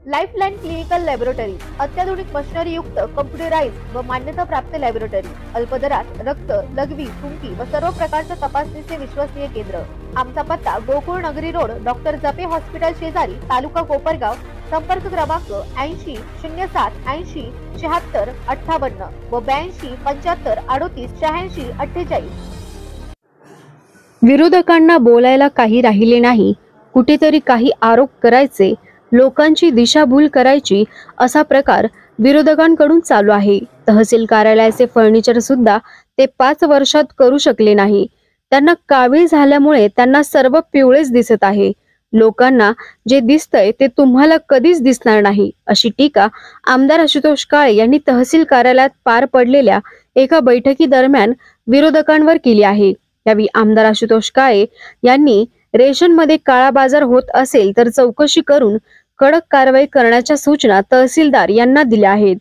Lifeline clinical laboratory अत्याधुनिक machinery युक्त computerised व मान्यता प्राप्त लॅबोरेटरी, अल्प दरात रक्त, लघवी, थुंकी व सर्व प्रकारच्या तपासणीचे विश्वसनीय केंद्र। आमचा पत्ता गोकुळ नगरी रोड, डॉक्टर जपे हॉस्पिटल शेजारी, तालुका कोपरगाव। संपर्क क्रमांक 80 07 80 76 58 व 82 75 38 86 48। विरोधकांना बोलायला काही राहिले नाही, कुठेतरी काही आरोप करायचे, लोकांची दिशाभूल करायची, असा प्रकार विरोधकांकडून चालू आहे। तहसील कार्यालयाचे फर्निचर सुद्धा ते 5 वर्षात करू शकले नाही। त्यांना कावीळ झाल्यामुळे त्यांना सर्व पिवळेच दिसत आहे। लोकांना जे दिसतंय ते तुम्हाला कधीच दिसणार नाही, अशी टीका आमदार आशुतोष काळे यांनी तहसील कार्यालयात पार पडलेल्या एका बैठकीदरम्यान विरोधकांवर केली आहे। यावेळी आमदार आशुतोष काळे यांनी रेशनमध्ये काळा बाजार होत असेल तर चौकशी करून कडक कारवाई करण्याच्या सूचना तहसीलदार यांना दिल्या आहेत।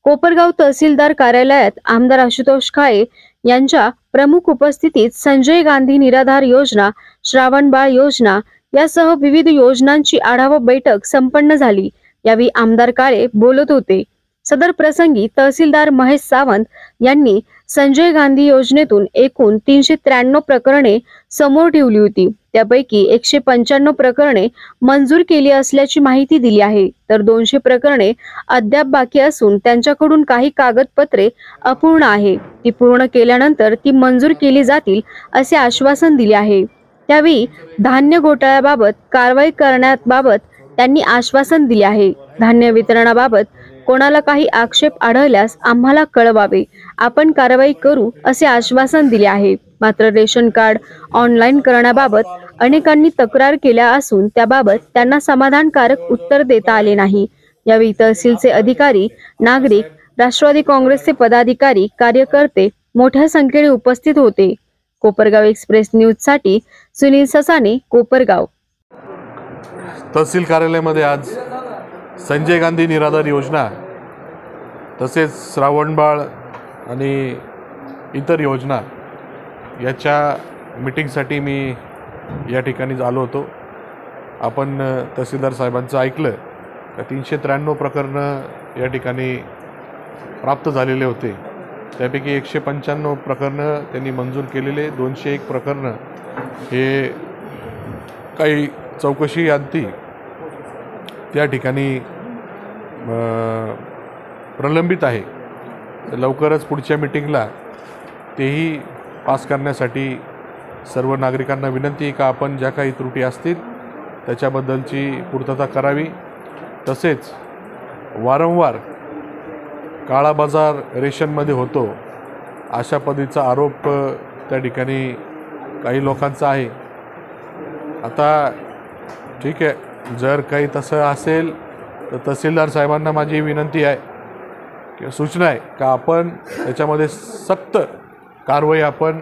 कोपरगाव तहसीलदार कार्यालयात आमदार आशुतोष काळे यांच्या प्रमुख उपस्थितीत संजय गांधी निराधार योजना, श्रावणबाळ योजना यासह विविध योजनांची आढावा बैठक संपन्न झाली। यावेळी आमदार काळे बोलत होते। सदर प्रसंगी तहसीलदार महेश सावंत यांनी संजय गांधी योजनेतून एकूण 393 प्रकरणे समोर ठेवली होती। त्यापैकी 195 प्रकरणे मंजूर केली असल्याची माहिती दिली आहे, तर 200 प्रकरणे अद्याप बाकी असून त्यांच्याकडून काही कागदपत्रे अपूर्ण आहे, ती पूर्ण केल्यानंतर ती मंजूर केली जातील असे आश्वासन दिले आहे। त्यावेळी धान्य घोटाळ्याबाबत कारवाई करण्याबाबत त्यांनी आश्वासन दिले आहे। धान्य वितरणाबाबत कोणाला काही आक्षेप आढळल्यास आम्हाला कळवावे, आपण कारवाई करू असे आश्वासन दिले आहे। मात्र रेशन कार्ड ऑनलाईन करण्याबाबत अनेकांनी तक्रार केल्या असून त्याबाबत त्यांना समाधानकारक उत्तर देता आले नाही। यावेळी तहसीलचे अधिकारी, नागरिक, राष्ट्रवादी काँग्रेसचे पदाधिकारी, कार्यकर्ते मोठ्या संख्येने उपस्थित होते। कोपरगाव एक्सप्रेस न्यूज साठी सुनील ससाने, कोपरगाव। तहसील कार्यालयामध्ये आज संजय गांधी निराधार योजना तसेच श्रावणबाळ आणि इतर योजना याच्या मीटिंगसाठी मी या ठिकाणी आलो होतो। आपण तहसीलदार साहेबांचं ऐकलं का 393 प्रकरणं या ठिकाणी प्राप्त झालेले होते। त्यापैकी 195 प्रकरणं त्यांनी मंजूर केलेले, 201 प्रकरणं हे काही चौकशी अंती त्या ठिकाणी प्रलंबित आहे। लवकरच पुढच्या मीटिंगला तेही पास करण्यासाठी सर्व नागरिकांना विनंती आहे का आपण ज्या काही त्रुटी असतील त्याच्याबद्दलची पूर्तता करावी। तसेच वारंवार काळा बाजार रेशनमध्ये होतो अशा पद्धतीचा आरोप त्या ठिकाणी काही लोकांचा आहे। आता ठीक आहे, जर काही तसं असेल तर तहसीलदार साहेबांना माझी विनंती आहे किंवा सूचना आहे का आपण त्याच्यामध्ये सक्त कारवाई आपण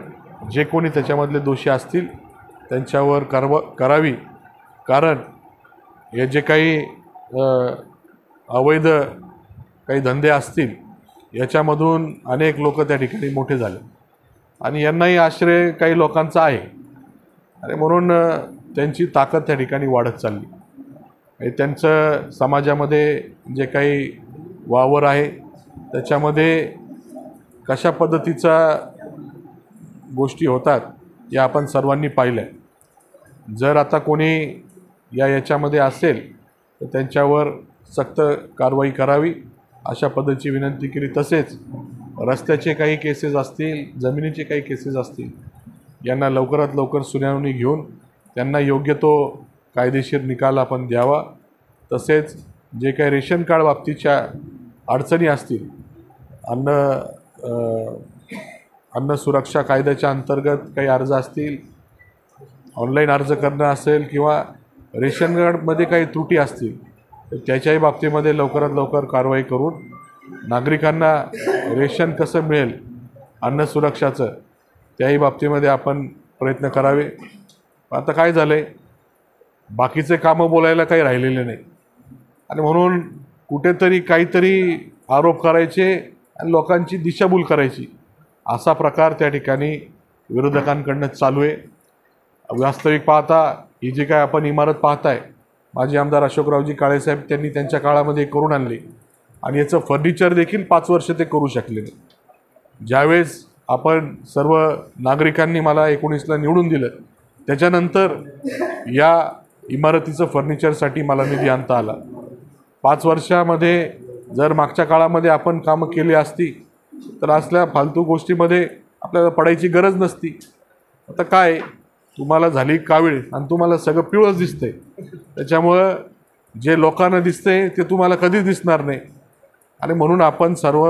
जे कोणी त्याच्यामधले दोषी असतील त्यांच्यावर करावी। कारण हे जे काही अवैध काही धंदे असतील याच्यामधून अनेक लोक त्या ठिकाणी मोठे झाले आणि यांनाही आश्रय काही लोकांचा आहे आणि म्हणून त्यांची ताकद त्या ठिकाणी वाढत चालली। त्यांचं समाजामध्ये जे काही वावर आहे त्याच्यामध्ये कशा पद्धतीचा गोष्टी होतात या आपण सर्वांनी पाहिलं आहे। जर आता कोणी याच्यामध्ये असेल तर त्यांच्यावर सक्त कारवाई करावी अशा पद्धतीची विनंती केली। तसेच रस्त्याचे काही केसेस असतील, जमिनीचे काही केसेस असतील, यांना लवकरात लवकर सुनावणी घेऊन त्यांना योग्य तो कायदेशीर निकाल आपण द्यावा। तसेच जे काही रेशन कार्ड बाबतीच्या अडचणी असतील, अन्न सुरक्षा कायद्याच्या अंतर्गत काही अर्ज असतील, ऑनलाईन अर्ज करणं असेल किंवा रेशन कार्डमध्ये काही त्रुटी असतील तर त्याच्याही बाबतीमध्ये लवकरात लवकर कारवाई करून नागरिकांना रेशन कसं मिळेल अन्न सुरक्षाचं त्याही बाबतीमध्ये आपण प्रयत्न करावे। आता काय झालं आहे, बाकीचे कामं बोलायला काही राहिलेले नाही आणि म्हणून कुठेतरी काहीतरी आरोप करायचे आणि लोकांची दिशाभूल करायची असा प्रकार त्या ठिकाणी विरोधकांकडनं चालू आहे। वास्तविक पाहता ही जी काय आपण इमारत पाहताय माजी आमदार अशोकरावजी काळेसाहेब त्यांनी त्यांच्या काळामध्ये करून आणले आणि याचं फर्निचर देखील 5 वर्ष ते करू शकले नाही. ज्यावेळेस आपण सर्व नागरिकांनी मला 19ला निवडून दिलं, त्याच्यानंतर या इमारतीचं फर्निचरसाठी मला निधी आणता आला. 5 वर्षामध्ये जर मागच्या काळामध्ये आपण कामं केली असती तर असल्या फालतू गोष्टीमध्ये आपल्याला पडायची गरज नसती. आता काय, तुम्हाला झाली कावीळ आणि तुम्हाला सगळं पिवळंच दिसतंय, त्याच्यामुळं जे लोकांना दिसतंय ते तुम्हाला कधीच दिसणार नाही. आणि म्हणून आपण सर्व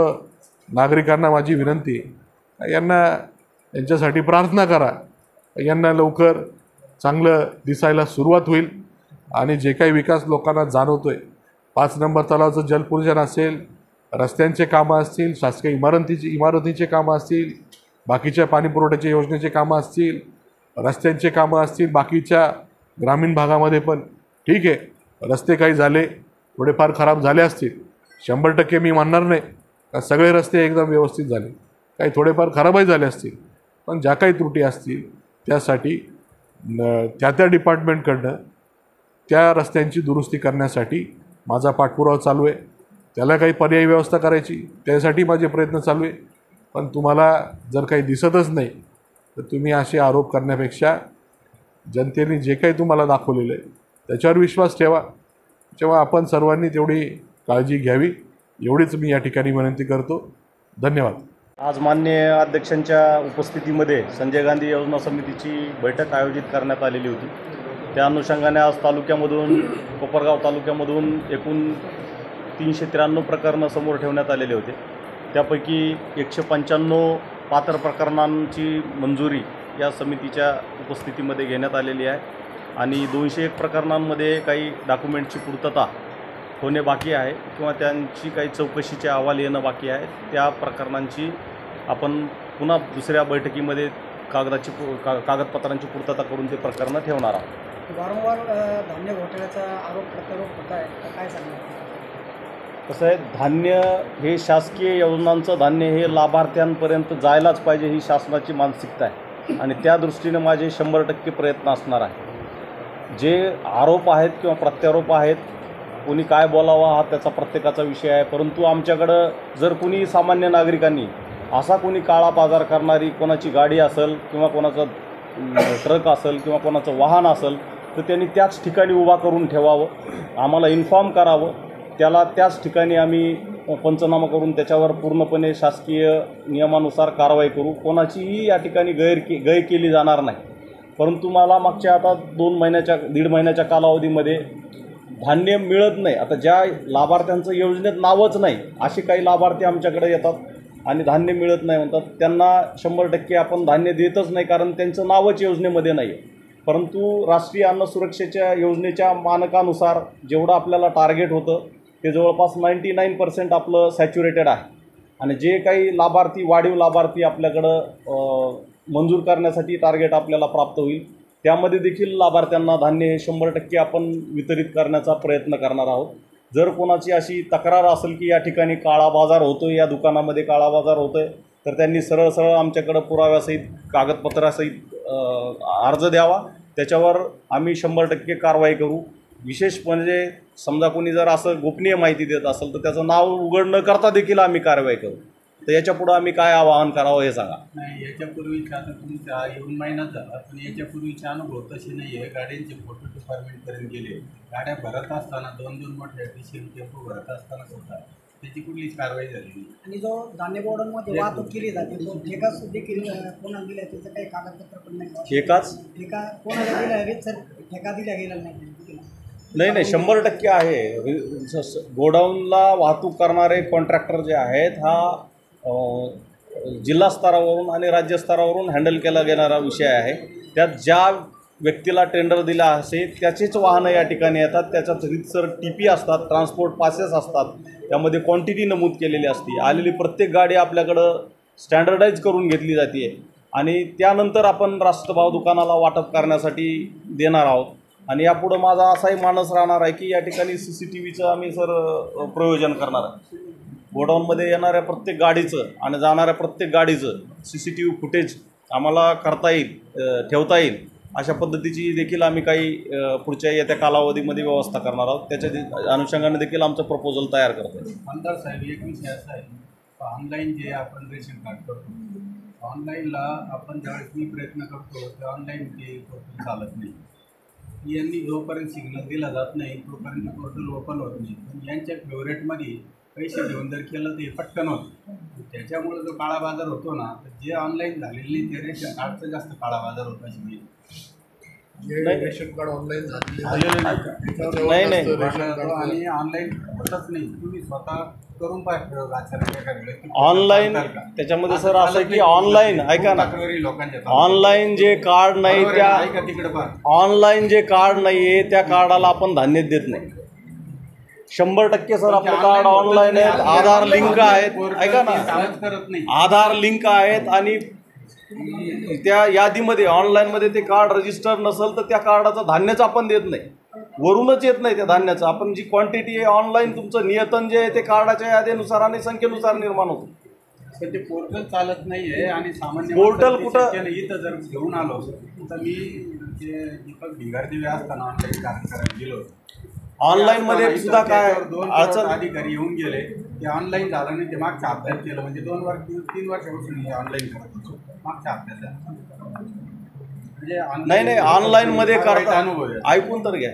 नागरिकांना माझी विनंती आहे, यांच्यासाठी प्रार्थना करा, यांना लवकर चांगलं दिसायला सुरुवात होईल आणि जे काही विकास लोकांना जाणवतोय, 5 नंबर तलावाचं जलपूजन असेल, रस्त्यांचे कामं असतील, शासकीय इमारतीचे कामं असतील, बाकीच्या पाणीपुरवठ्याच्या योजनेचे कामं असतील, रस्त्यांचे कामं असतील, बाकीच्या ग्रामीण भागामध्ये पण ठीक आहे, रस्ते काही झाले थोडेफार खराब झाले असतील, 100% मी म्हणणार नाही का सगळे रस्ते एकदम व्यवस्थित झाले, काही थोडेफार खराबही झाले असतील, पण ज्या काही त्रुटी असतील त्यासाठी त्या डिपार्टमेंटकडनं त्या रस्त्यांची दुरुस्ती करण्यासाठी माझा पाठपुरावा चालू आहे. त्याला काही पर्यायी व्यवस्था करायची त्यासाठी माझे प्रयत्न चालू आहे. पण तुम्हाला जर काही दिसतच नाही तर तुम्ही असे आरोप करण्यापेक्षा जनतेने जे काही तुम्हाला दाखवलेलं आहे त्याच्यावर विश्वास ठेवा. तेव्हा आपण सर्वांनी तेवढी काळजी घ्यावी, एवढीच मी या ठिकाणी विनंती करतो. धन्यवाद. आज माननीय अध्यक्षांच्या उपस्थितीमध्ये संजय गांधी योजना समितीची बैठक आयोजित करण्यात आलेली होती. त्या अनुषंगाने आज तालुक्यामधून, कोपरगाव तालुक्यामधून एकूण 393 प्रकरणं समोर ठेवण्यात आलेले होते. त्यापैकी 195 पात्र प्रकरणांची मंजुरी या समितीच्या उपस्थितीमध्ये घेण्यात आलेली आहे आणि 201 प्रकरणांमध्ये काही डॉक्युमेंटची पूर्तता होणे बाकी आहे किंवा त्यांची काही चौकशीचे अहवाल येणं बाकी आहे. त्या प्रकरणांची आपण पुन्हा दुसऱ्या बैठकीमध्ये कागदपत्रांची पूर्तता करून ते प्रकरणं ठेवणार आहोत. वारंवार धान्य घोटाळ्याचा आरोप प्रत्यारोप होत आहे, काय सांगणार? कसं आहे, धान्य हे शासकीय योजनांचं धान्य हे लाभार्थ्यांपर्यंत जायलाच पाहिजे ही शासनाची मानसिकता आहे आणि त्या दृष्टीने माझे 100% प्रयत्न असणार आहे. जे आरोप आहेत किंवा प्रत्यारोप आहेत, कोणी काय बोलावा हा त्याचा प्रत्येकाचा विषय आहे, परंतु आमच्याकडं जर कोणी सामान्य नागरिकांनी असा कोणी काळा बाजार करणारी कोणाची गाडी असेल किंवा कोणाचा ट्रक असेल किंवा कोणाचं वाहन असेल तर त्यांनी त्याच ठिकाणी उभा करून ठेवावं, आम्हाला इन्फॉर्म करावं, त्याला त्याच ठिकाणी आम्ही पंचनामा करून त्याच्यावर पूर्णपणे शासकीय नियमानुसार कारवाई करू. कोणाचीही या ठिकाणी गैर केली जाणार नाही. परंतु मला मागच्या आता 1.5 महिन्याच्या कालावधीमध्ये धान्य मिळत नाही. आता ज्या लाभार्थ्यांचं योजनेत नावच नाही असे काही लाभार्थी आमच्याकडे येतात आणि धान्य मिळत नाही म्हणतात, त्यांना 100% आपण धान्य देतच नाही कारण त्यांचं नावच योजनेमध्ये नाही आहे. परंतु राष्ट्रीय अन्न सुरक्षेच्या योजनेच्या मानकानुसार जेवढं आपल्याला टार्गेट होतं ते जवळपास 99% आपलं सॅच्युरेटेड आहे आणि जे काही लाभार्थी, वाढीव लाभार्थी आपल्याकडं मंजूर करण्यासाठी टार्गेट आपल्याला प्राप्त होईल त्यामध्ये देखील लाभार्थ्यांना धान्य हे 100% आपण वितरित करण्याचा प्रयत्न करणार आहोत. जर कोणाची अशी तक्रार असेल की या ठिकाणी काळा बाजार होतो, या दुकानामध्ये काळा बाजार होतो आहे, तर त्यांनी सरळ सरळ आमच्याकडं पुराव्यासहित कागदपत्रासहित अर्ज द्यावा. त्याच्यावर आम्ही 100% कारवाई करू. विशेष म्हणजे समजा कोणी जर असं गोपनीय माहिती देत असेल तर त्याचं नाव उघड न करता देखील आम्ही कारवाई करू. तर याच्यापुढं आम्ही काय आवाहन करावं हे सांगा. नाही, याच्यापूर्वीचा आता तुमचा येऊन महिनाच झाला, पण याच्यापूर्वीचे अनुभव तसे नाही आहे. गाड्यांचे फोटो डिपार्टमेंटपर्यंत गेले, गाड्या भरत असताना 2-2 मोठ्या टेम्पो भरत असताना सुद्धा त्याची कुठलीच कारवाई झाली नाही. आणि जो धान्य गोडाऊनमध्ये वाहतूक केली जाते तो ठेका देखील कोणाला दिला त्याचं काही कागदपत्र पण नाही. ठेका कोणाला दिला आहे सर? ठेका दिला गेला नाही. नाही 100% आहे. गोडाऊनला वाहतूक करणारे कॉन्ट्रॅक्टर जे आहेत हा जिल्हा स्तरावरून आणि राज्य स्तरावरून हँडल केला गेणारा विषय आहे. त्यात ज्या व्यक्तीला टेंडर दिला असेल त्याचीच वाहनं या ठिकाणी येतात. त्याच्यात रीतसर TP असतात, ट्रान्सपोर्ट पासेस असतात, त्यामध्ये क्वांटिटी नमूद केलेली असते. आलेली प्रत्येक गाडी आपल्याकडं स्टँडर्डाईज करून घेतली जाते आणि त्यानंतर आपण राष्ट्रभाव दुकानाला वाटप करण्यासाठी देणार आहोत. आणि यापुढं माझा असाही मानस राहणार आहे की या ठिकाणी CCTVचं आम्ही प्रयोजन करणार आहे. गोडाऊनमध्ये येणाऱ्या प्रत्येक गाडीचं आणि जाणाऱ्या प्रत्येक गाडीचं CCTV फुटेज आम्हाला करता येईल, ठेवता येईल अशा पद्धतीची देखील आम्ही काही पुढच्या येत्या कालावधीमध्ये व्यवस्था करणार आहोत. त्याच्या अनुषंगाने देखील आमचं प्रपोजल तयार करतो आहे. आमदार साहेब, एक विषय असा आहे, ऑनलाईन जे आपण रेशन कार्ड करतो, ऑनलाईनला आपण ज्यावेळेस मी प्रयत्न करतो ते ऑनलाईन ते पोर्टल चालत नाही. यांनी जोपर्यंत सिग्नल दिला जात नाही तोपर्यंत पोर्टल ओपन होत नाही. पण यांच्या फेवरेटमध्ये पैसे घेऊन जर केलं तर हे पटकन होतं. त्याच्यामुळे जो काळा बाजार होतो ना, तर जे ऑनलाईन झालेले नाही ते रेशन कार्डचा जास्त काळा बाजार होतो अशी मी रेशन कार्ड ऑनलाईन झालेलं नाही. नाही आणि ऑनलाईन होतच नाही. तुम्ही स्वतः करून पाहिजे ऑनलाईन. त्याच्यामध्ये सर असं आहे की ऑनलाईन ऐका ना, ऑनलाईन जे कार्ड नाही त्या तिकडे ऑनलाईन जे कार्ड नाही आहे त्या कार्डाला आपण धान्य देत नाही. 100% सर आपलं कार्ड ऑनलाईन आहे. आधार लिंक आहेत, ऐका ना, करत नाही. आधार लिंक आहेत आणि त्या यादीमध्ये ऑनलाईनमध्ये ते कार्ड रजिस्टर नसेल तर त्या कार्डाचं धान्यच आपण देत नाही. वरूनच येत नाही त्या धान्याचं. आपण जी क्वांटिटी आहे ऑनलाईन तुमचं नियतन जे आहे ते कार्डाच्या यादीनुसार आणि संख्येनुसार निर्माण होतं. पण ते पोर्टल चालत नाही आहे आणि सामान्य पोर्टल कुठं इथं जर घेऊन आलो तर मी ते दीपक भिंगारदेवी असताना ऑनलाईन कार्य करायला गेलो. ऑनलाईनमध्ये सुद्धा काय अडचण अधिकारी येऊन गेले ते ऑनलाईन झालं नाही. ते मागच्या हप्त्यात केलं, म्हणजे 3 वर्षापासून हे ऑनलाईन करत होतो. मागच्या हप्त्यात म्हणजे नाही ऑनलाईनमध्ये करता. अनुभव आहे. ऐकून तर घ्या.